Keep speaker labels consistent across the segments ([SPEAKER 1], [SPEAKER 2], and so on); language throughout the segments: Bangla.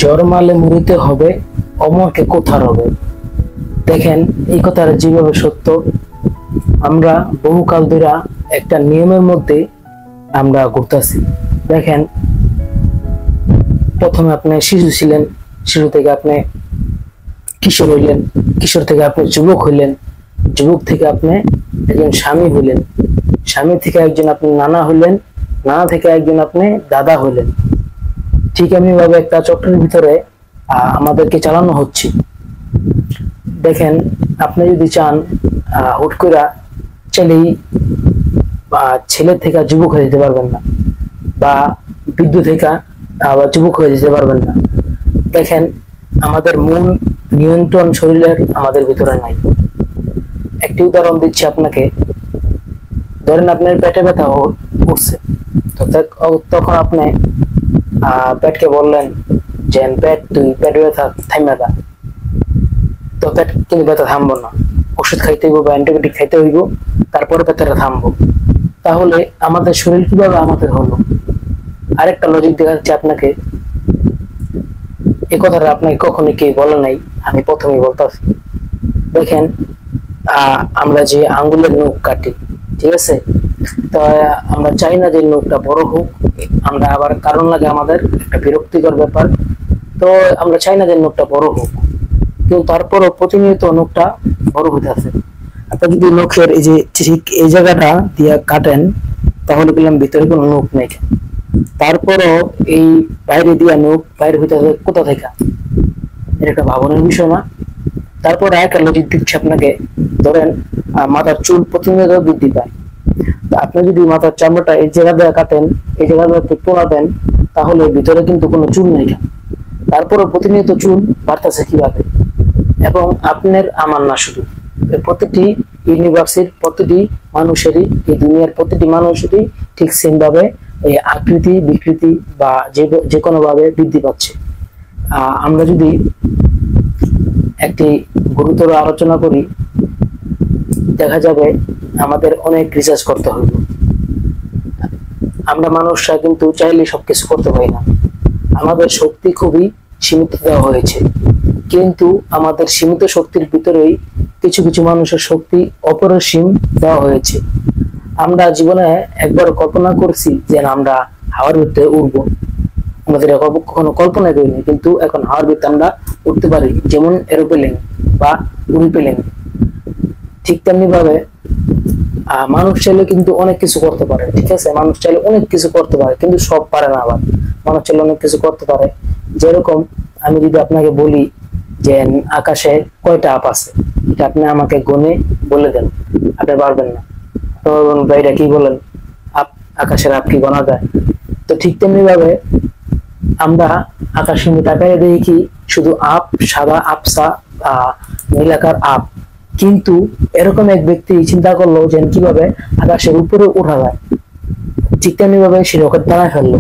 [SPEAKER 1] জন্মালে মরিতে হবে, অমরকে কোথার হবে। দেখেন এই কথাটা যেভাবে সত্য, আমরা বহুকাল ধরে একটা নিয়মের মধ্যে আমরা ঘুরতেছি। দেখেন প্রথমে আপনি শিশু ছিলেন, শিশু থেকে আপনি কিশোর হইলেন, কিশোর থেকে আপনি যুবক হইলেন, যুবক থেকে আপনি একজন স্বামী হইলেন, স্বামী থেকে একজন আপনি নানা হইলেন, নানা থেকে একজন আপনি দাদা হইলেন। ঠিক এমনি ভাবে একটা চক্রের ভিতরে আমাদেরকে চালানো হচ্ছে। দেখেন আপনি যদি চান হুট করে চাইলেই ছেলে থেকে যুবক হয়ে যেতে পারবেন না, বা বৃদ্ধ থেকে আবার যুবক হয়ে যেতে পারবেন না। দেখেন আমাদের মূল নিয়ন্ত্রণ শরীরের আমাদের ভিতরে নাই। একটি উদাহরণ দিচ্ছি আপনাকে। ধরেন আপনার পেটে ব্যথা উঠছে, তো তখন আপনি পেটকে বললেন যে পেট তুই পেট ব্যথা থাইমা দা, তো পেট কিন্তু ব্যথা থামবো না, ওষুধ খাইতে হইব বা অ্যান্টিবায়োটিক খাইতে হইব, তারপরে ব্যথাটা থামবো। তাহলে আমাদের শরীর কিভাবে আমাদের হলো? আরেকটা লজিক দেখাচ্ছি আপনাকে। এই কথাটা আপনাকে কখনো কেউ বলে নাই, আমি প্রথমেই বলতেছি। দেখেন আমরা যে আঙ্গুলের নখ কাটি, ঠিক আছে, তো আমরা চাই না যে নখটা বড় হোক। আমরা আবার কারণ লাগে আমাদের একটা বিরক্তিকর ব্যাপার, তো আমরা চাই না যে নখটা বড় হোক, কিন্তু তারপরও প্রতিনিয়ত নখটা বড় হতে আছে। আপনি যদি নখের এই যে ঠিক এই জায়গাটা দিয়ে কাটেন, তাহলে বললাম ভিতরে কোনো নখ নেই, তারপরও এই বাইরে দিয়া নখ বাইরে হইতে আছে কোথা থেকে? এটা একটা ভাবনার বিষয় না? তারপর একটা লজিক দিচ্ছি আপনাকে। ধরেন মাথার চুল প্রতিনিয়ত বৃদ্ধি পায়, আপনি যদি মাথার চামড়াটা এই জায়গা দিয়ে কাটেন, এই জায়গাটাতে পোড়া দেন, তাহলে ভিতরে কিন্তু কোনো চুল নেই, তারপরে প্রতিনিয়ত চুল বাড়তেছে কিভাবে? এবং আপনার আমার না, শুধু প্রতিটি ইউনিভার্সিটির প্রতিটি মানুষেরই, এই দুনিয়ার প্রতিটি মানুষেরই ঠিক সেম ভাবে এই আকৃতি বিকৃতি বা যে কোনো ভাবে বৃদ্ধি পাচ্ছে। আমরা যদি একটি গুরুতর আলোচনা করি, দেখা যাবে আমাদের অনেক রিসার্চ করতে হবে। আমরা মানুষরা কিন্তু চাইলে সবকিছু করতে পারি না। আমাদের শক্তি খুবই সীমিত দেওয়া হয়েছে, কিন্তু আমাদের সীমিত শক্তির ভিতরেই কিছু কিছু মানুষের শক্তি অপরিসীম দেওয়া হয়েছে। আমরা জীবনে একবার কল্পনা করছি যে আমরা হাওয়ার ভিতরে উড়বো, আমাদের কখনো কল্পনা করিনি, কিন্তু এখন হাওয়ার ভিতরে আমরা উঠতে পারি, যেমন এরোপ্লেন বা উড়িপ্লেন। ঠিক তেমনি ভাবে মানুষ চাইলে কিন্তু অনেক কিছু করতে পারে, ঠিক আছে, মানুষ চাইলে অনেক কিছু করতে পারে, কিন্তু সব পারে না। আবার মানুষ চাইলে অনেক কিছু করতে পারে। যেরকম আমি যদি আপনাকে বলি যে আকাশে কয়টা আপ আছে, এটা আপনি আমাকে গণে বলে দেন, আপনি পারবেন না। ভাইরা কি বলেন, আপ আকাশের আপ কি গোনা যায়? তো ঠিক তেমনি ভাবে আমরা আকাশের মধ্যে তাকায় দেখি শুধু আপ, সাদা আপসা নীলাকার আপ, কিন্তু এরকম এক ব্যক্তি চিন্তা করলো যে কিভাবে আকাশের উপরে উঠা যায়, ঠিক তেমনি ভাবে সে রকেট বানায় ফেললো।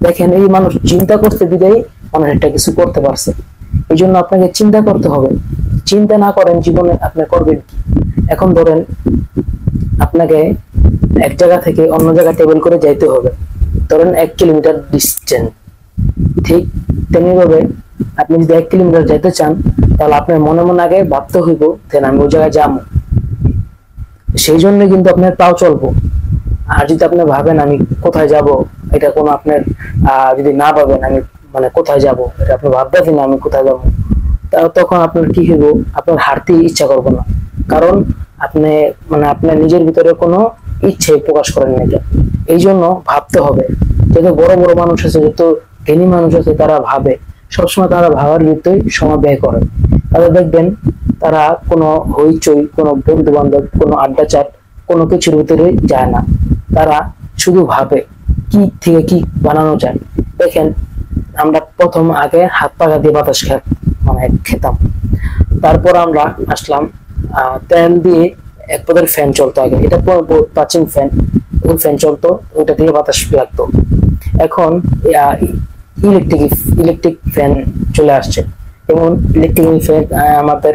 [SPEAKER 1] দেখেন এই মানুষ চিন্তা করতে বিদায় মানুষ একটা কিছু করতে পারছে। এই জন্য আপনাকে চিন্তা করতে হবে। চিন্তা না করেন জীবনে আপনি করবেন কি? এখন ধরেন আপনাকে এক জায়গা থেকে অন্য জায়গায় ট্রাভেল করে যাইতে হবে, ধরেন 1 কিলোমিটার ডিস্টেন্স। ঠিক তেমনি ভাবে আপনি যদি 1 কিলোমিটার যেতে চান, তাহলে আপনার মনে মনে আগে ভাবতে হইব যে আমি ওই জায়গায় যাবো, সেই জন্য কিন্তু আপনার পাও চলবো। আর যদি আপনি ভাবেন আমি কোথায় যাব, এটা কোনো আপনার যদি না ভাবেন আমি মানে কোথায় যাব, এটা আপনি ভাবতেছেন না আমি কোথায় যাব, তখন আপনার কি হইব, আপনার হাঁটতে ইচ্ছা করবো না, কারণ আপনি মানে আপনার নিজের ভিতরে কোনো ইচ্ছে প্রকাশ করেন না। এই জন্য ভাবতে হবে। যত বড় বড় মানুষ আছে, যত জ্ঞানী মানুষ আছে, তারা ভাবে, সবসময় তারা ভাবার ভিতরে সময় ব্যয় করে। তাদের দেখবেন তারা কোনো হইচই, কোনো বন্ধু বান্ধব, কোনো আড্ডা চাট, কোনো কিছুর ভিতরে যায় না, তারা শুধু ভাবে কি থেকে কি বানানো যায়। দেখেন আমরা প্রথম আগে হাত পাখা দিয়ে বাতাস মানে খেতাম, তারপর আমরা আসলাম তেল দিয়ে এক পদের ফ্যান চলতো। আগে এটা প্রাচীন ফ্যান, ওই ফ্যান চলতো, ওইটা দিয়ে বাতাস লাগতো। এখন ইলেকট্রিক ফ্যান চলে আসছে, এবং ইলেকট্রিক ফ্যান আমাদের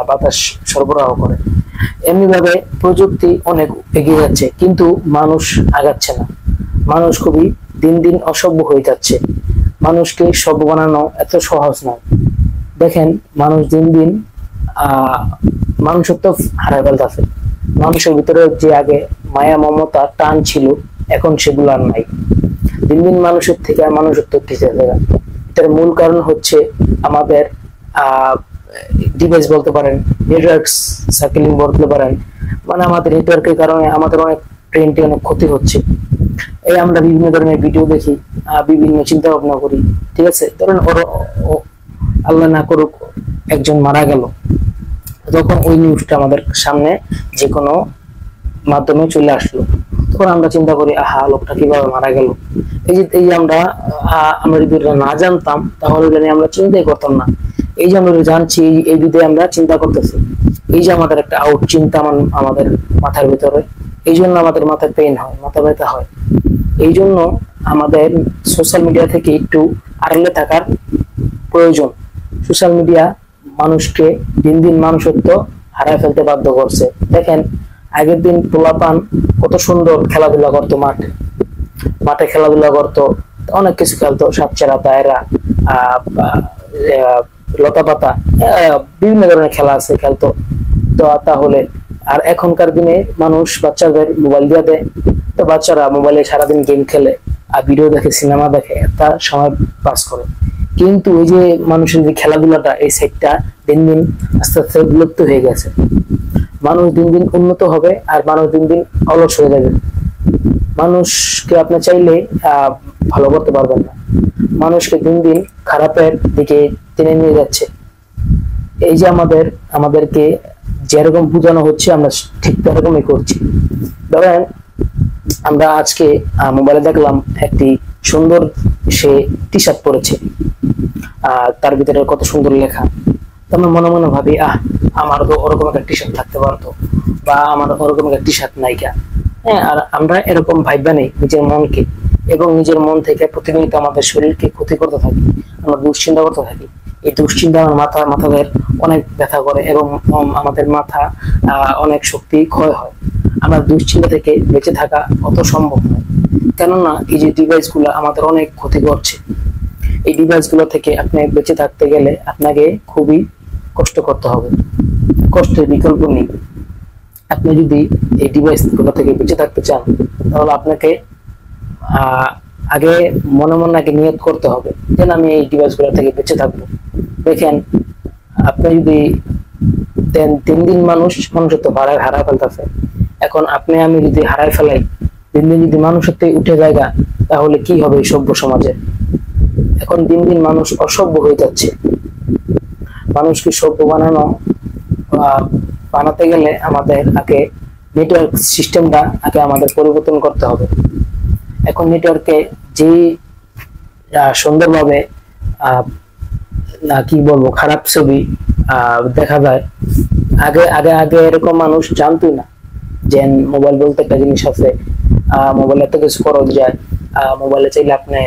[SPEAKER 1] বাতাস সরবরাহ করে। এমনি ভাবে প্রযুক্তি অনেক এগিয়ে যাচ্ছে, কিন্তু মানুষ আগাচ্ছে না। মানুষ খুবই দিন দিন অসভ্য হয়ে যাচ্ছে। মানুষকে সভ্য বানানো এত সহজ নয়। দেখেন মানুষ দিন দিন মানুষত্ব হারায় ফেলতেছে। মানুষের ভিতরে যে আগে মায়া মমতা টান ছিল এখন সেগুলো আর নাই। দিন দিন মানুষের থেকে মানুষত্ব উঠেছে। এটার মূল কারণ হচ্ছে আমাদের ডিভাইস বলতে পারেন, নেটওয়ার্ক সার্কেলিং বলতে পারেন, মানে আমাদের নেটওয়ার্কের কারণে আমাদের অনেক ব্রেনটি অনেক ক্ষতি হচ্ছে। এই আমরা বিভিন্ন ধরনের ভিডিও দেখি, বিভিন্ন চিন্তা ভাবনা করি, ঠিক আছে। ধরেন আল্লাহ না করুক একজন মারা গেল, তখন ওই নিউজটা আমাদের সামনে যে কোনো মাধ্যমে চলে আসলো, তখন আমরা চিন্তা করি আহা লোকটা কিভাবে মারা গেল। এই যে আমরা যদি এটা না জানতাম তাহলে আমরা চিন্তাই করতাম না। এই যে আমরা জানছি, এই যদি আমরা চিন্তা করতেছি, এই যে আমাদের একটা আউট চিন্তা আমাদের মাথার ভিতরে, এই জন্য আমাদের মাথায় পেইন হয়, মাথা ব্যথা হয়। এই জন্য আমাদের সোশ্যাল মিডিয়া থেকে একটু আড়ালে থাকার প্রয়োজন। সোশ্যাল মিডিয়া মানুষকে দিন দিন মানুষত্ব হারায় ফেলতে বাধ্য করছে। দেখেন আগের দিন পোলাপান কত সুন্দর খেলাধুলা করতো, মাঠে খেলাধুলা করতো, অনেক কিছু খেলতো, সাপচারা, দায়রা, লতা পাতা, বিভিন্ন ধরনের খেলা আছে খেলতো। তো তাহলে আর এখনকার দিনে মানুষ বাচ্চাদের মোবাইল দিয়ে দেয়, তো বাচ্চারা মোবাইলে সারাদিন গেম খেলে আর ভিডিও দেখে, সিনেমা দেখে, তার সময় পাস করে। কিন্তু এই যে মানুষের যে খেলাধুলাটা, এই সাইডটা দিন দিন আস্তে আস্তে বিলুপ্ত হয়ে গেছে। মানুষ দিন দিন উন্নত হবে আর মানুষ দিন দিন অলস হয়ে যাবে। মানুষকে আপনি চাইলে ভালো করতে পারবেন না, মানুষকে দিন দিন খারাপের দিকে টেনে নিয়ে যাচ্ছে। এই যে আমাদেরকে যেরকম বোঝানো হচ্ছে আমরা ঠিক তেরকমই করছি। ধরেন আমরা আজকে মোবাইলে দেখলাম একটি সুন্দর সে টি শার্ট পরেছে, তার ভিতরে কত সুন্দর লেখা। তো আমরা মনে মনে ভাবি আমারও তো ওরকম একটা টি শার্ট থাকতে পারতো, বা আমার ওরকম একটা টি শার্ট নাইকা। হ্যাঁ, আর আমরা এরকম ভাববা নেই নিজের মনকে, এবং নিজের মন থেকে প্রতিনিয়ত আমাদের শরীরকে ক্ষতি করতে থাকি, আমরা দুশ্চিন্তা করতে থাকি। এই দুশ্চিন্তা আমার মাথাদের অনেক ব্যথা করে এবং আমাদের মাথা অনেক শক্তি ক্ষয় হয়। আমরা দুশ্চিন্তা থেকে বেঁচে থাকা অত সম্ভব নয়, কেননা এই যে ডিভাইস গুলো আমাদের অনেক ক্ষতি করছে। এই ডিভাইস গুলো থেকে আপনি বেঁচে থাকতে গেলে আপনাকে খুবই কষ্ট করতে হবে, কষ্টের বিকল্প নেই। আপনি যদি এই ডিভাইস গুলো থেকে বেঁচে থাকতে চান তাহলে আপনাকে আগে মনে মনে আগে নিয়ত করতে হবে যে আমি এই ডিভাইস গুলো থেকে বেঁচে থাকবো। দেখেন আপনি যদি দিন দিন মানুষত্ব হারায় ফেলতেছে, এখন আপনি আমি যদি হারায় ফেলাই, দিন দিন যদি মানুষত্ব উঠে জায়গা, তাহলে কি হবে এই সভ্য সমাজে। এখন দিন দিন মানুষ অসভ্য হয়ে যাচ্ছে। মানুষকে সভ্য বানাতে গেলে আমাদের আগে নেটওয়ার্ক সিস্টেমটা আগে আমাদের পরিবর্তন করতে হবে। এখন নেটওয়ার্কে যে সুন্দরভাবে কি বলবো খারাপ ছবি দেখা যায়, আগে এরকম মানুষ জানতোই না যে মোবাইল বলতে একটা জিনিস আছে, মোবাইলে এত কিছু করা যায়, মোবাইলে চাইলে আপনি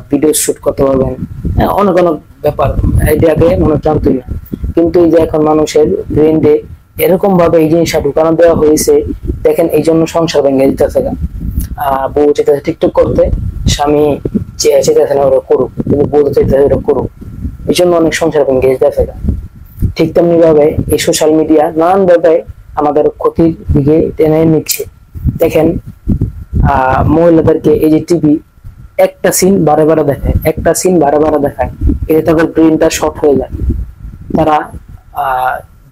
[SPEAKER 1] ভিডিও শুট করতে পারবেন, অনেক অনেক ব্যাপার এটা আগে মানুষ জানতোই না। কিন্তু এই যে এখন মানুষের ব্রেনে এরকম ভাবে এই জিনিসটা ঢুকানো দেওয়া হয়েছে, দেখেন এই জন্য সংসার ভেঙে দিতেছে। বউ চাইতেছে টিকটক করতে, স্বামী চাইতেছে না ওরা করুক, কিন্তু বউ চাইতেছে ওরা করুক, এই জন্য অনেক সংসার ভেঙে দিতেছে। ঠিক তেমনি ভাবে এই সোশ্যাল মিডিয়া নানান ভাবে আমাদের ক্ষতির দিকে টেনে নিচ্ছে। দেখেন মহিলাদেরকে এই যে টিভি একটা সিন বারে বারে দেখায়, এতে তাদের ব্রেনটা শর্ট হয়ে যায়, তারা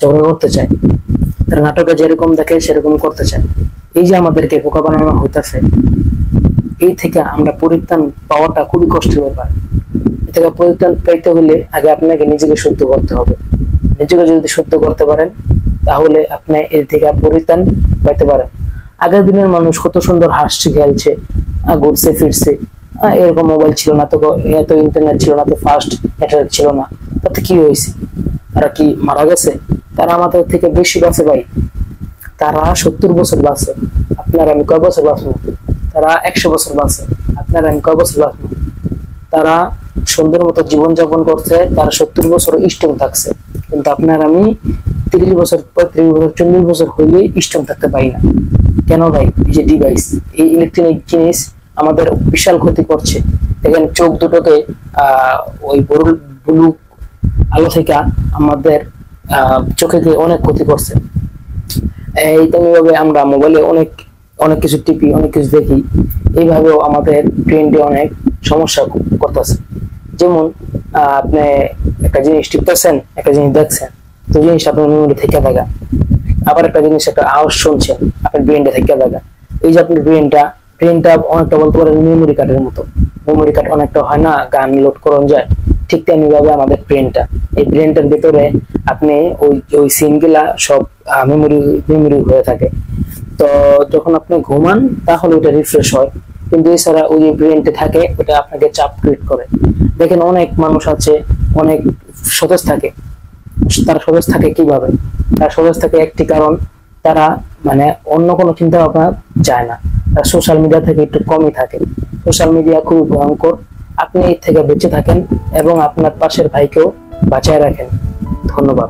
[SPEAKER 1] ঝগড়া করতে চায়, তারা নাটকে যেরকম দেখে সেরকম করতে চায়। এই যে আমাদেরকে বোকা বানানো হইতেছে, এই থেকে আমরা পরিত্রাণ পাওয়াটা খুবই কষ্টের ব্যাপার। এ থেকে পরিত্রাণ পাইতে হলে আগে আপনাকে নিজেকে সত্য করতে হবে। নিজেকে যদি সত্য করতে পারেন তাহলে আপনি এর থেকে পরিত্রাণ পাইতে পারেন। আগের দিনের মানুষ কত সুন্দর হাসছে, খেলছে, ঘুরছে ফিরছে, এরকম মোবাইল ছিল না, তো এত ইন্টারনেট ছিল না, তো ফাস্ট নেটওয়ার্ক ছিল না, তাতে কি হয়েছে? তারা কি মারা গেছে? তারা আমাদের থেকে বেশি বাঁচে ভাই, তারা 70 বছর বাঁচে, আপনার আমি কয় বছর বাঁচবো? তারা 100 বছর বাঁচে, আপনার আমি কয় বছর বাঁচবো? তারা সুন্দর মতো জীবনযাপন করছে, তারা 70 বছর স্ট্রং থাকছে, কিন্তু আপনার আমি 30 বছর 35 বছর 40 বছর হইলে স্ট্রং থাকতে পারি না। কেন ভাই? এই যে ডিভাইস, এই ইলেকট্রনিক জিনিস আমাদের বিশাল ক্ষতি করছে। দেখেন চোখ দুটোকে ওই ব্লু আলো থেকে আমাদের চোখে অনেক ক্ষতি করছে। এই তেমনিভাবে আমরা মোবাইলে অনেক অনেক কিছু টিপি, অনেক কিছু দেখি, এইভাবেও আমাদের ব্রেনটি অনেক সমস্যা করতেছে। যেমন আপনি একটা জিনিস টিপতেছেন, একটা জিনিস দেখছেন, তো জিনিসটা আপনার মেমোরি থেকে থাকা, আবার একটা জিনিস একটা আওয়াজ শুনছেন, আপনার ব্রেনটা থেকে থাকা। এই যে আপনার ব্রেনটা অনেকটা বলতে পারেন মেমোরি কার্ডের মতো। মেমোরি কার্ড অনেকটা হয় না, গান লোড করানো যায়, ঠিক তেমনি ভাবে আমাদের ব্রেনটা, এই ব্রেনটার ভিতরে আপনি ওই ওই সিনগুলা সব মেমোরি হয়ে থাকে। তো যখন আপনি ঘুমান তাহলে ওটা রিফ্রেশ হয়, কিন্তু এছাড়া ওই যে ব্রেনটা থাকে ওটা আপনাকে চাপ ক্রিয়েট করে। দেখেন অনেক মানুষ আছে অনেক সতেজ থাকে, তারা সতেজ থাকে কিভাবে? তারা সতেজ থাকে একটি কারণ, তারা মানে অন্য কোনো চিন্তা ভাবনা যায় না, তারা সোশ্যাল মিডিয়া থেকে একটু কমই থাকে। সোশ্যাল মিডিয়া খুবই ভয়ঙ্কর, আপনি এর থেকে বেঁচে থাকেন এবং আপনার পাশের ভাইকেও বাঁচায় রাখেন। ধন্যবাদ।